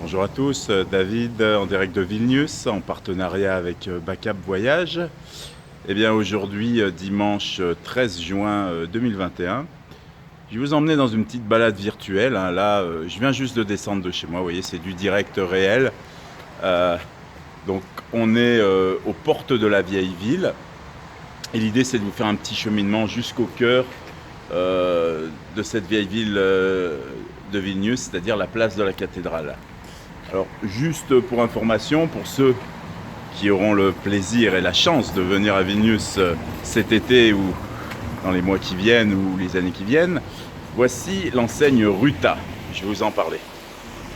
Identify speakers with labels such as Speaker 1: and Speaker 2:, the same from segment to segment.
Speaker 1: Bonjour à tous, David en direct de Vilnius en partenariat avec Backup Voyage. Eh bien aujourd'hui, dimanche 13 juin 2021, je vais vous emmener dans une petite balade virtuelle. Là, je viens juste de descendre de chez moi, vous voyez, c'est du direct réel. Euh, donc on est aux portes de la vieille ville. Et l'idée c'est de vous faire un petit cheminement jusqu'au cœur de cette vieille ville de Vilnius, c'est-à-dire la place de la cathédrale. Alors, juste pour information, pour ceux qui auront le plaisir et la chance de venir à Vilnius cet été ou dans les mois qui viennent ou les années qui viennent, voici l'enseigne Ruta. Je vais vous en parler.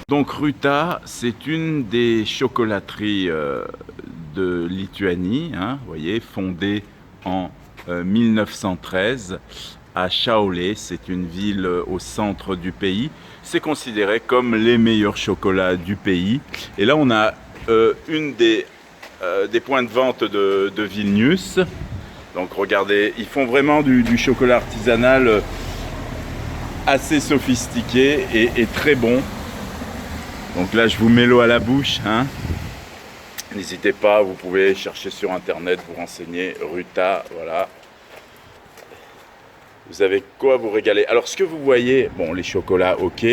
Speaker 1: Donc Ruta, c'est une des chocolateries de Lituanie, vous voyez, fondée en 1913 à Šiauliai. C'est une ville au centre du pays. C'est considéré comme les meilleurs chocolats du pays. Et là, on a une des points de vente de Vilnius. Donc regardez, ils font vraiment du chocolat artisanal assez sophistiqué et très bon. Donc là, je vous mets l'eau à la bouche. N'hésitez pas, vous pouvez chercher sur internet, vous renseigner, Ruta, voilà. Vous avez quoi vous régaler. Alors ce que vous voyez, bon, les chocolats, ok.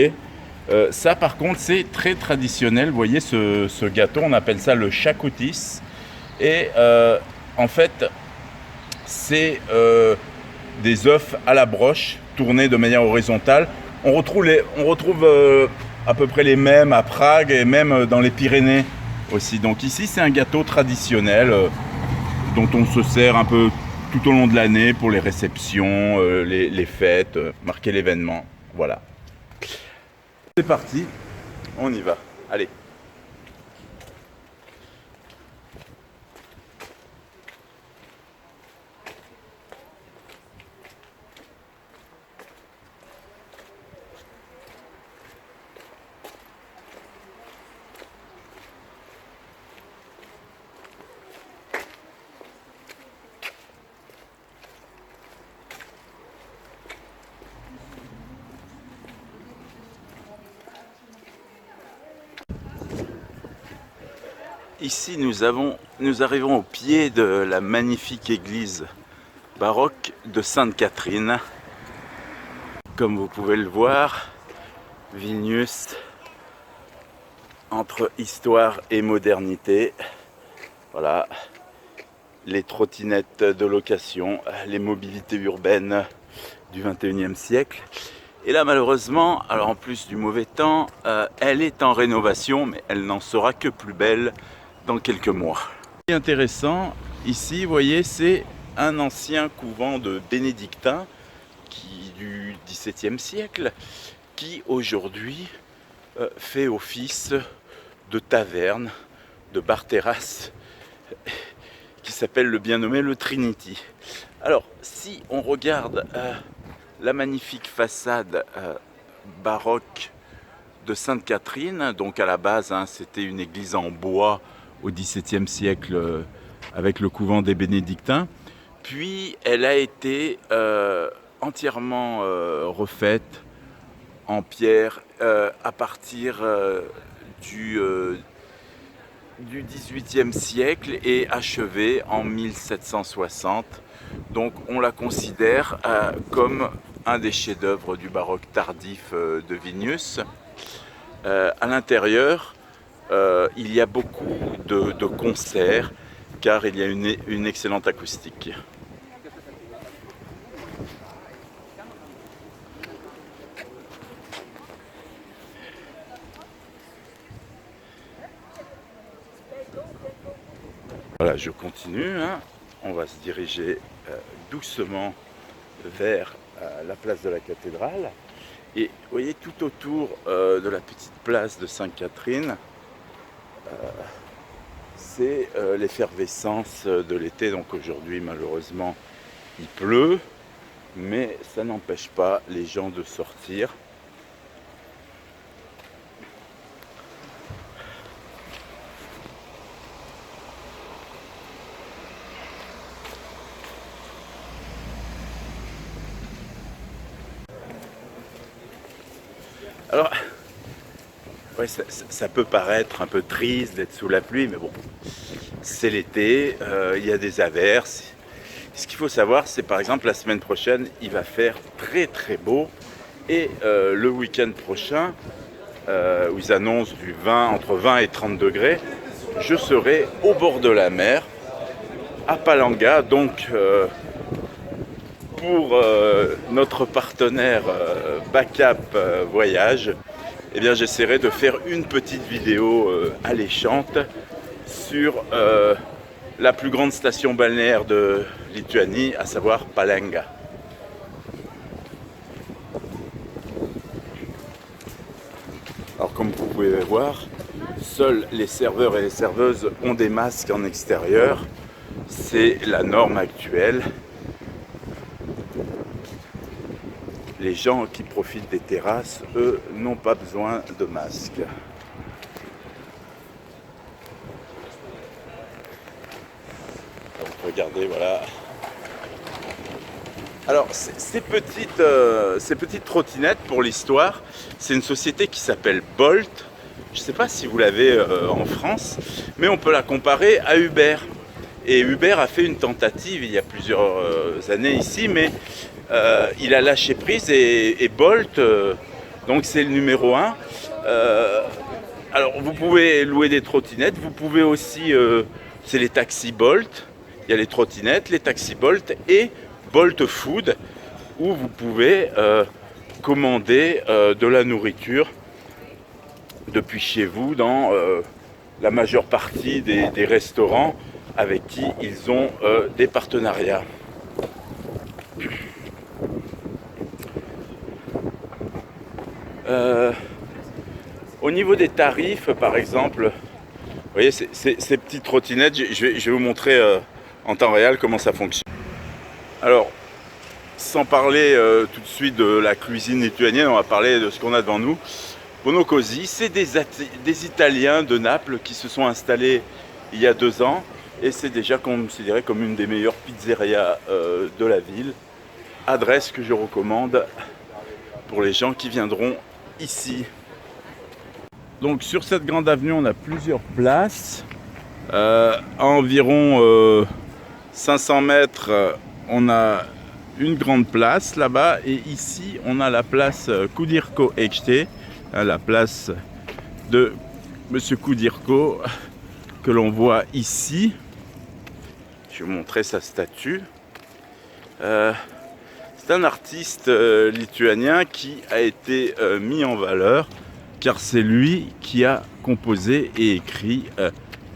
Speaker 1: Ça par contre, c'est très traditionnel. Vous voyez ce gâteau, on appelle ça le chakutis. Et en fait, c'est des œufs à la broche, tournés de manière horizontale. On retrouve à peu près les mêmes à Prague et même dans les Pyrénées aussi. Donc ici, c'est un gâteau traditionnel dont on se sert un peu tout au long de l'année pour les réceptions, les fêtes, marquer l'événement. Voilà. C'est parti, on y va. Allez. Ici, nous arrivons au pied de la magnifique église baroque de Sainte-Catherine. Comme vous pouvez le voir, Vilnius, entre histoire et modernité. Voilà, les trottinettes de location, les mobilités urbaines du 21e siècle. Et là, malheureusement, alors en plus du mauvais temps, elle est en rénovation, mais elle n'en sera que plus belle dans quelques mois. Ce qui est intéressant ici, vous voyez, c'est un ancien couvent de bénédictins du XVIIe siècle qui aujourd'hui fait office de taverne, de bar-terrasse, qui s'appelle le bien nommé le Trinity. Alors, si on regarde la magnifique façade baroque de Sainte-Catherine, donc à la base, c'était une église en bois au XVIIe siècle avec le couvent des bénédictins. Puis elle a été entièrement refaite en pierre à partir du XVIIIe siècle et achevée en 1760. Donc on la considère comme un des chefs-d'œuvre du baroque tardif de Vilnius. À l'intérieur, il y a beaucoup de concerts car il y a une excellente acoustique. Voilà, je continue. On va se diriger doucement vers la place de la cathédrale. Et vous voyez, tout autour de la petite place de Sainte-Catherine, c'est l'effervescence de l'été. Donc aujourd'hui, malheureusement, il pleut, mais ça n'empêche pas les gens de sortir. Alors, Ouais, ça peut paraître un peu triste d'être sous la pluie, mais bon, c'est l'été, il y a des averses. Ce qu'il faut savoir, c'est par exemple la semaine prochaine, il va faire très très beau. Et le week-end prochain, où ils annoncent entre 20 et 30 degrés, je serai au bord de la mer, à Palanga. Donc pour notre partenaire Backup Voyage, eh bien, j'essaierai de faire une petite vidéo alléchante sur la plus grande station balnéaire de Lituanie, à savoir Palanga. Alors comme vous pouvez voir, seuls les serveurs et les serveuses ont des masques en extérieur. C'est la norme actuelle. Les gens qui profitent des terrasses, eux, n'ont pas besoin de masque. Donc regardez, voilà. Alors ces petites trottinettes, pour l'histoire, c'est une société qui s'appelle Bolt. Je ne sais pas si vous l'avez en France, mais on peut la comparer à Uber. Et Uber a fait une tentative il y a plusieurs années ici, mais il a lâché prise et Bolt, donc c'est le numéro 1. Alors vous pouvez louer des trottinettes, vous pouvez aussi, c'est les taxis Bolt, il y a les trottinettes, les taxis Bolt et Bolt Food, où vous pouvez commander de la nourriture depuis chez vous dans la majeure partie des restaurants avec qui ils ont des partenariats. Au niveau des tarifs, par exemple, vous voyez ces petites trottinettes, je vais vous montrer en temps réel comment ça fonctionne. Alors, sans parler tout de suite de la cuisine lituanienne, on va parler de ce qu'on a devant nous. Bonocosi, c'est des Italiens de Naples qui se sont installés il y a 2 ans et c'est déjà considéré comme une des meilleures pizzerias de la ville. Adresse que je recommande pour les gens qui viendront ici. Donc sur cette grande avenue, on a plusieurs places. À environ 500 mètres, on a une grande place là-bas et ici on a la place Kudirko Ekte, la place de Monsieur Kudirko que l'on voit ici. Je vais vous montrer sa statue. C'est un artiste lituanien qui a été mis en valeur car c'est lui qui a composé et écrit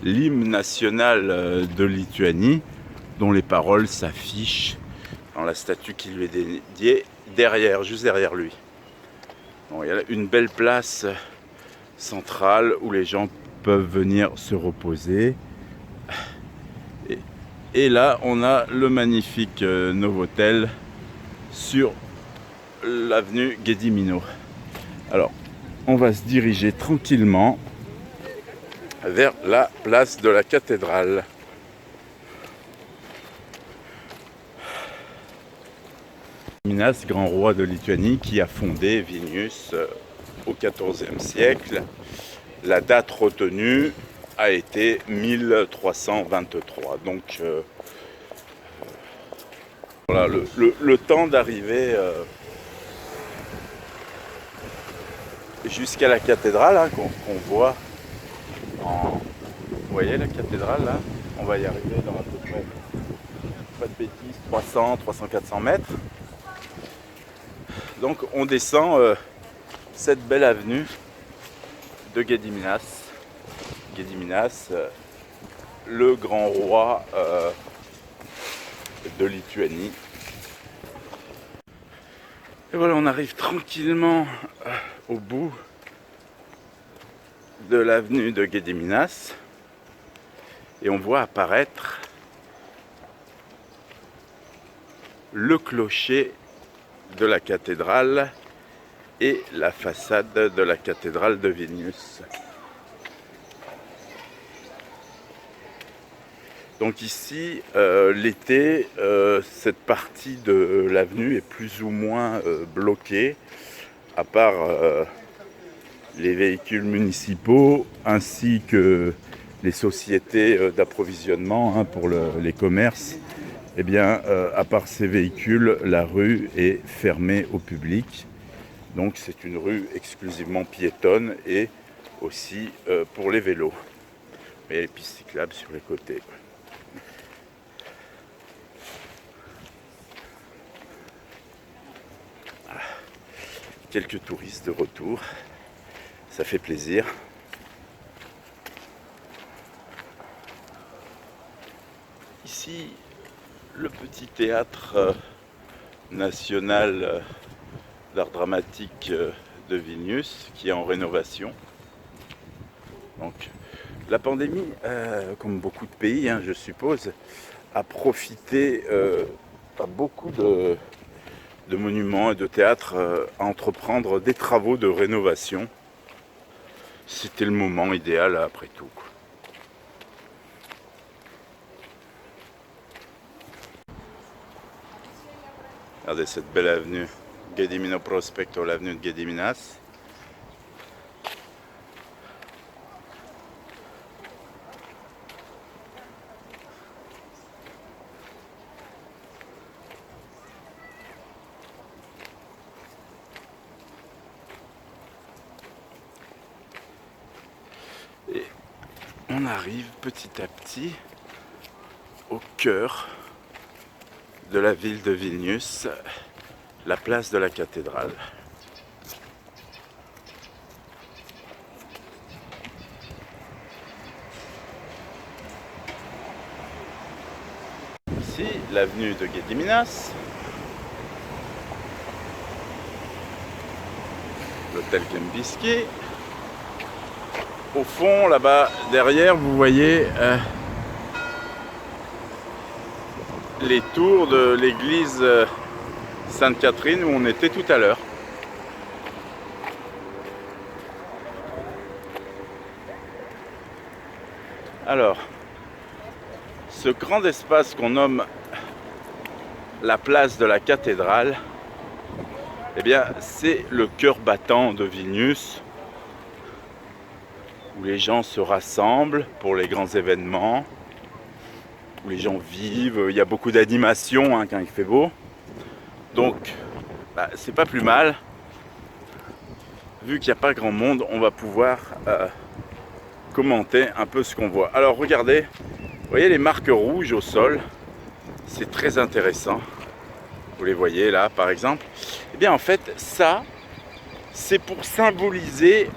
Speaker 1: l'hymne national de Lituanie, dont les paroles s'affichent dans la statue qui lui est dédiée derrière, juste derrière lui. Bon, il y a une belle place centrale où les gens peuvent venir se reposer. Et là, on a le magnifique Novotel sur l'avenue Gedimino. Alors, on va se diriger tranquillement vers la place de la cathédrale. Minas, grand roi de Lituanie, qui a fondé Vilnius au XIVe siècle. La date retenue a été 1323. Donc voilà, le temps d'arriver jusqu'à la cathédrale hein, qu'on voit. Vous voyez la cathédrale là? On va y arriver dans à peu près, pas de bêtises, 300-400 mètres. Donc on descend cette belle avenue de Gediminas. Gediminas, le grand roi de Lituanie. Et voilà, on arrive tranquillement au bout de l'avenue de Gediminas et on voit apparaître le clocher de la cathédrale et la façade de la cathédrale de Vilnius. Donc ici, l'été, cette partie de l'avenue est plus ou moins bloquée, à part les véhicules municipaux ainsi que les sociétés d'approvisionnement pour les commerces. Eh bien, à part ces véhicules, la rue est fermée au public. Donc c'est une rue exclusivement piétonne et aussi pour les vélos. Mais les pistes cyclables sur les côtés. Quelques touristes de retour, ça fait plaisir. Ici, le petit théâtre national d'art dramatique de Vilnius qui est en rénovation. Donc, la pandémie, comme beaucoup de pays, je suppose, a profité à beaucoup de monuments et de théâtres à entreprendre des travaux de rénovation. C'était le moment idéal après tout. Regardez cette belle avenue, Gedimino Prospecto, l'avenue de Gediminas. Et on arrive petit à petit au cœur de la ville de Vilnius, la place de la cathédrale. Ici, l'avenue de Gediminas, l'hôtel Kempinski. Au fond, là-bas, derrière, vous voyez les tours de l'église Sainte-Catherine où on était tout à l'heure. Alors, ce grand espace qu'on nomme la place de la cathédrale, eh bien, c'est le cœur battant de Vilnius, où les gens se rassemblent pour les grands événements, où les gens vivent, il y a beaucoup d'animation quand il fait beau. Donc, c'est pas plus mal. Vu qu'il n'y a pas grand monde, on va pouvoir commenter un peu ce qu'on voit. Alors regardez, vous voyez les marques rouges au sol, c'est très intéressant. Vous les voyez là par exemple. Eh bien en fait ça, c'est pour symboliser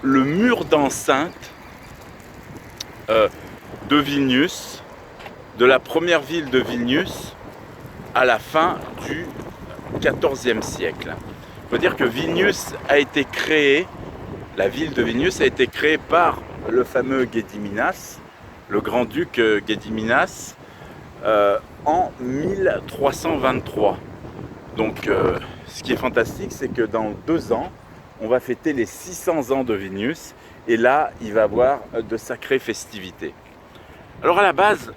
Speaker 1: le mur d'enceinte de Vilnius, de la première ville de Vilnius à la fin du XIVe siècle. Il faut dire que Vilnius a été créé, la ville de Vilnius a été créée par le fameux Gediminas, le grand-duc Gediminas, en 1323. Donc ce qui est fantastique, c'est que dans 2 ans, on va fêter les 600 ans de Vilnius, et là, il va y avoir de sacrées festivités. Alors à la base,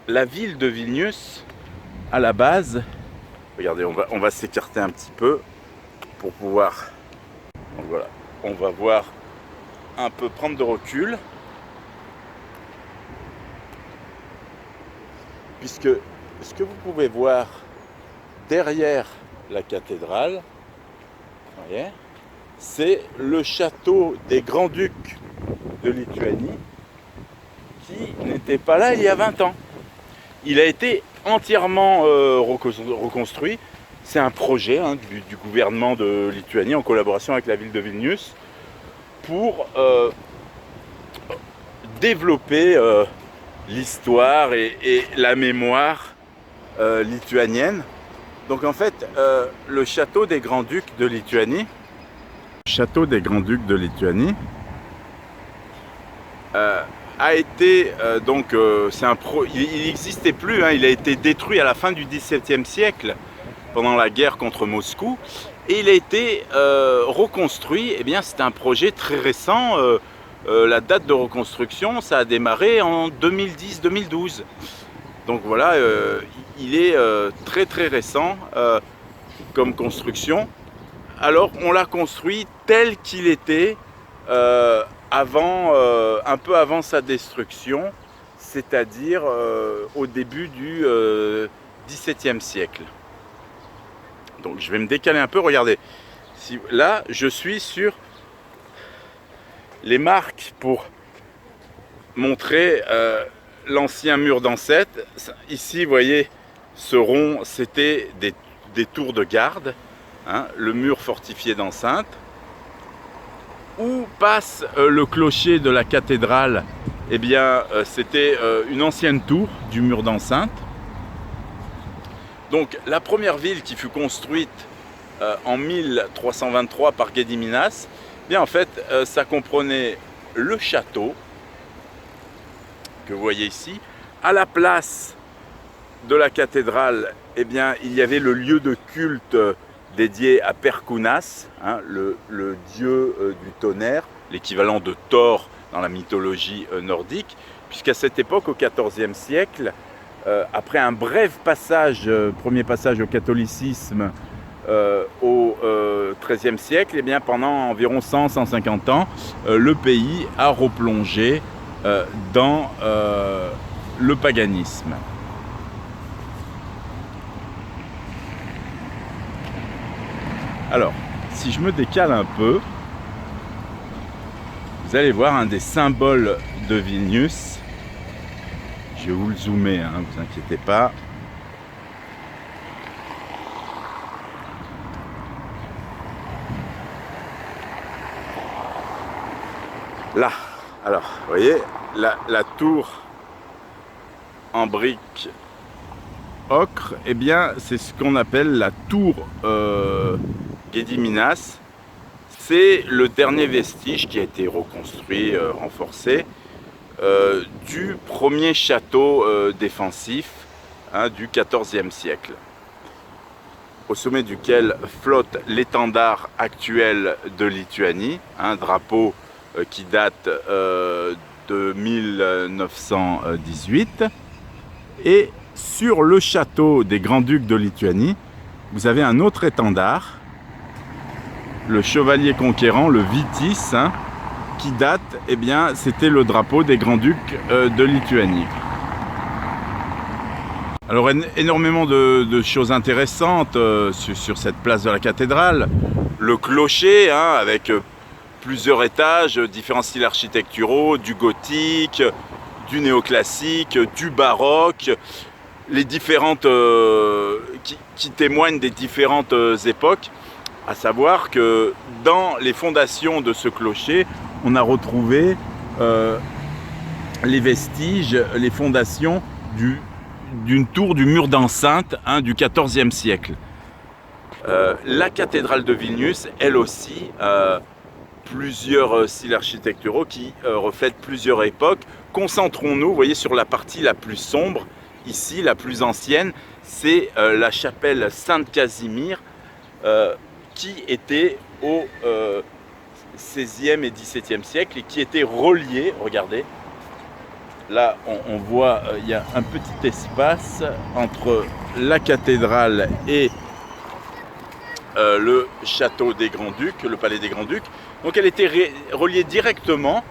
Speaker 1: la ville de Vilnius, à la base, regardez, on va s'écarter un petit peu pour pouvoir, donc voilà, on va voir un peu, prendre de recul, puisque ce que vous pouvez voir derrière la cathédrale, vous voyez, c'est le château des Grands-Ducs de Lituanie qui n'était pas là il y a 20 ans. Il a été entièrement reconstruit. C'est un projet du gouvernement de Lituanie en collaboration avec la ville de Vilnius pour développer l'histoire et la mémoire lituanienne. Donc en fait, le château des Grands-Ducs de Lituanie, a été il n'existait plus, il a été détruit à la fin du XVIIe siècle pendant la guerre contre Moscou, et il a été reconstruit. Eh bien, c'est un projet très récent. La date de reconstruction, ça a démarré en 2010-2012. Donc voilà, il est très très récent comme construction. alors on l'a construit tel qu'il était un peu avant sa destruction, c'est-à-dire au début du XVIIe siècle. Donc je vais me décaler un peu, regardez. Là, je suis sur les marques pour montrer l'ancien mur d'Ancêtre. Ici, vous voyez, ce rond, c'était des tours de garde, hein, le mur fortifié d'enceinte. Où passe le clocher de la cathédrale, eh bien, c'était une ancienne tour du mur d'enceinte. Donc, la première ville qui fut construite en 1323 par Gediminas, eh bien, en fait, ça comprenait le château, que vous voyez ici. À la place de la cathédrale, eh bien, il y avait le lieu de culte dédié à Perkunas, hein, le dieu du tonnerre, l'équivalent de Thor dans la mythologie nordique, puisqu'à cette époque, au XIVe siècle, après un bref passage, premier passage au catholicisme au XIIIe siècle, eh bien, pendant environ 100-150 ans, le pays a replongé dans le paganisme. Alors, si je me décale un peu, vous allez voir un des symboles de Vilnius. Je vais vous le zoomer, hein, vous inquiétez pas. Là, alors, vous voyez, la tour en brique ocre, eh bien, c'est ce qu'on appelle la tour Gediminas. C'est le dernier vestige qui a été reconstruit, renforcé, du premier château défensif, hein, du XIVe siècle, au sommet duquel flotte l'étendard actuel de Lituanie, un drapeau qui date de 1918, et sur le château des Grands-Ducs de Lituanie, vous avez un autre étendard, le chevalier conquérant, le Vytis, hein, qui date, eh bien, c'était le drapeau des Grands-Ducs de Lituanie. Alors, énormément de choses intéressantes sur cette place de la cathédrale. Le clocher, hein, avec plusieurs étages, différents styles architecturaux, du gothique, du néoclassique, du baroque, les différentes qui témoignent des différentes époques, à savoir que dans les fondations de ce clocher, on a retrouvé les vestiges, les fondations d'une tour du mur d'enceinte, hein, du XIVe siècle. La cathédrale de Vilnius, elle aussi, plusieurs styles architecturaux qui reflètent plusieurs époques. Concentrons-nous, vous voyez, sur la partie la plus sombre. Ici, la plus ancienne, c'est la chapelle Sainte-Casimir, qui était au XVIe et XVIIe siècle et qui était reliée, regardez, là on voit il y a un petit espace entre la cathédrale et le château des Grands-Ducs, le palais des Grands-Ducs. Donc elle était reliée directement,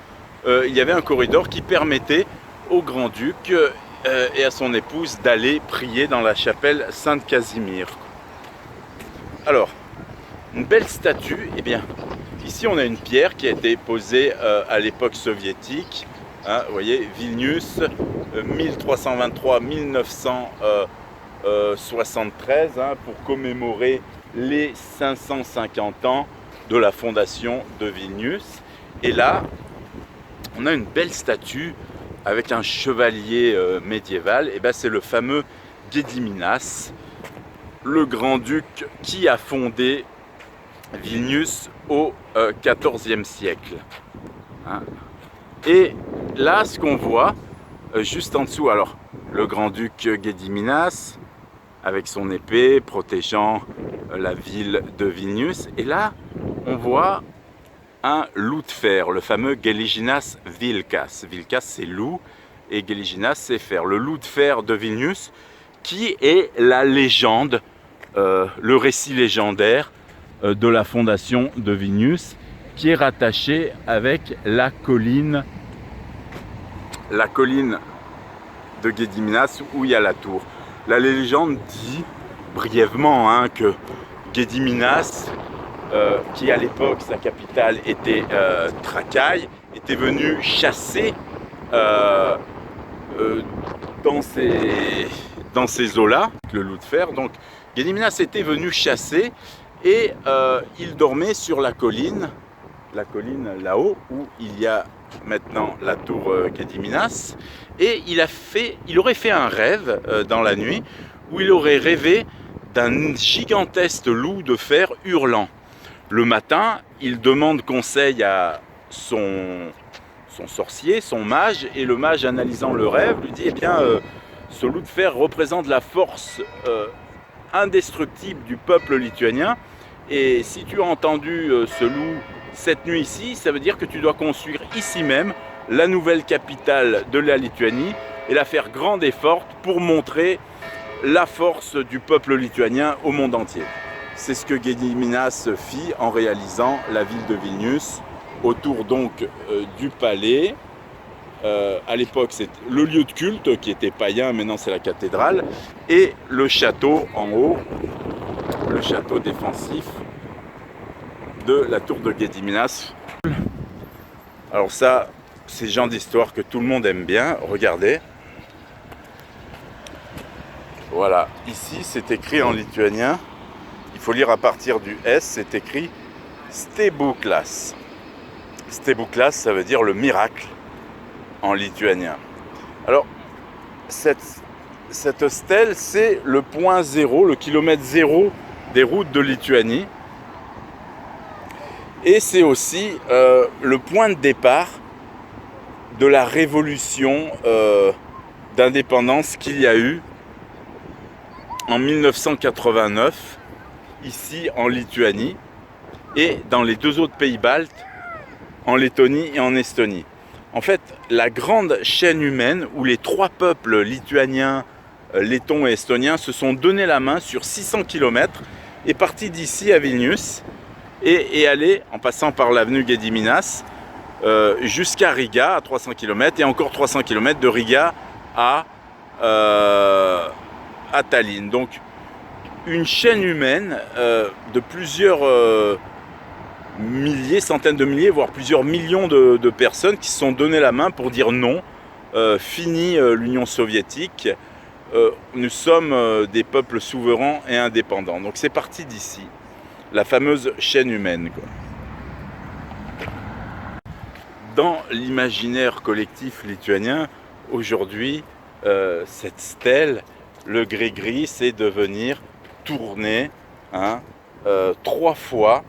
Speaker 1: il y avait un corridor qui permettait au Grand-Duc et à son épouse d'aller prier dans la chapelle Sainte-Casimir. Alors, une belle statue, eh bien, ici on a une pierre qui a été posée à l'époque soviétique, hein, vous voyez, Vilnius, 1323-1973, hein, pour commémorer les 550 ans de la fondation de Vilnius. Et là, on a une belle statue avec un chevalier médiéval, et ben c'est le fameux Gediminas, le grand-duc qui a fondé Vilnius au XIVe siècle. Hein. Et là, ce qu'on voit, juste en dessous, alors le grand-duc Gediminas, avec son épée protégeant la ville de Vilnius, et là, on voit un loup de fer, le fameux Geliginas Vilkas. Vilkas, c'est loup, et Geliginas, c'est fer. Le loup de fer de Vilnius, qui est la légende, le récit légendaire de la fondation de Vilnius, qui est rattachée avec la colline de Gediminas où il y a la tour. La légende dit brièvement que Gediminas, qui à l'époque sa capitale était Trakai, était venu chasser dans ces eaux-là, le loup de fer. Donc Gediminas était venu chasser et il dormait sur la colline là-haut où il y a maintenant la tour Gediminas. Et il aurait fait un rêve dans la nuit où il aurait rêvé d'un gigantesque loup de fer hurlant. Le matin, il demande conseil à son sorcier, son mage, et le mage, analysant le rêve, lui dit « Eh bien, ce loup de fer représente la force indestructible du peuple lituanien, et si tu as entendu ce loup cette nuit ici, ça veut dire que tu dois construire ici même la nouvelle capitale de la Lituanie et la faire grande et forte pour montrer la force du peuple lituanien au monde entier. » C'est ce que Gediminas fit en réalisant la ville de Vilnius, autour donc du palais. À l'époque, c'est le lieu de culte qui était païen, maintenant c'est la cathédrale, et le château en haut, le château défensif de la tour de Gediminas. Alors ça, c'est le genre d'histoire que tout le monde aime bien. Regardez. Voilà, ici c'est écrit en lituanien. Il faut lire à partir du S, c'est écrit Stebuklas. Stebuklas, ça veut dire le miracle en lituanien. Alors, cette stèle, c'est le point zéro, le kilomètre zéro des routes de Lituanie. Et c'est aussi le point de départ de la révolution d'indépendance qu'il y a eu en 1989, ici en Lituanie, et dans les deux autres pays baltes, en Lettonie et en Estonie. En fait, la grande chaîne humaine où les trois peuples lituaniens, lettons et estoniens se sont donné la main sur 600 km est partie d'ici à Vilnius et allée, en passant par l'avenue Gediminas, jusqu'à Riga à 300 km et encore 300 km de Riga à Tallinn. Donc une chaîne humaine de plusieurs milliers, centaines de milliers, voire plusieurs millions de personnes qui se sont donné la main pour dire non, fini l'Union soviétique, nous sommes des peuples souverains et indépendants. Donc c'est parti d'ici, la fameuse chaîne humaine, quoi. Dans l'imaginaire collectif lituanien, aujourd'hui, cette stèle, le gris-gris, c'est de venir tourner 3 fois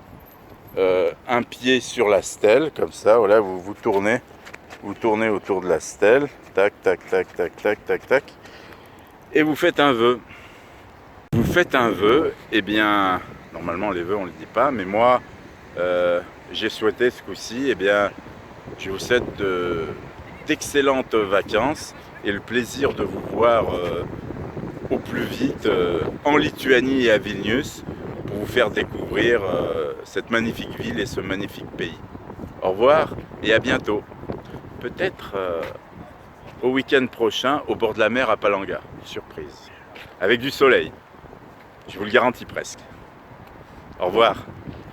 Speaker 1: un pied sur la stèle, comme ça, voilà, vous tournez autour de la stèle, tac, tac, tac, tac, tac, tac, tac, et vous faites un vœu. Vous faites un vœu, et bien, normalement les vœux on ne les dit pas, mais moi, j'ai souhaité ce coup-ci, et bien, je vous souhaite d'excellentes vacances et le plaisir de vous voir au plus vite en Lituanie et à Vilnius pour vous faire découvrir cette magnifique ville et ce magnifique pays. Au revoir et à bientôt. Peut-être au week-end prochain au bord de la mer à Palanga. Surprise. Avec du soleil. Je vous le garantis presque. Au revoir.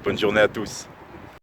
Speaker 1: Bonne journée à tous.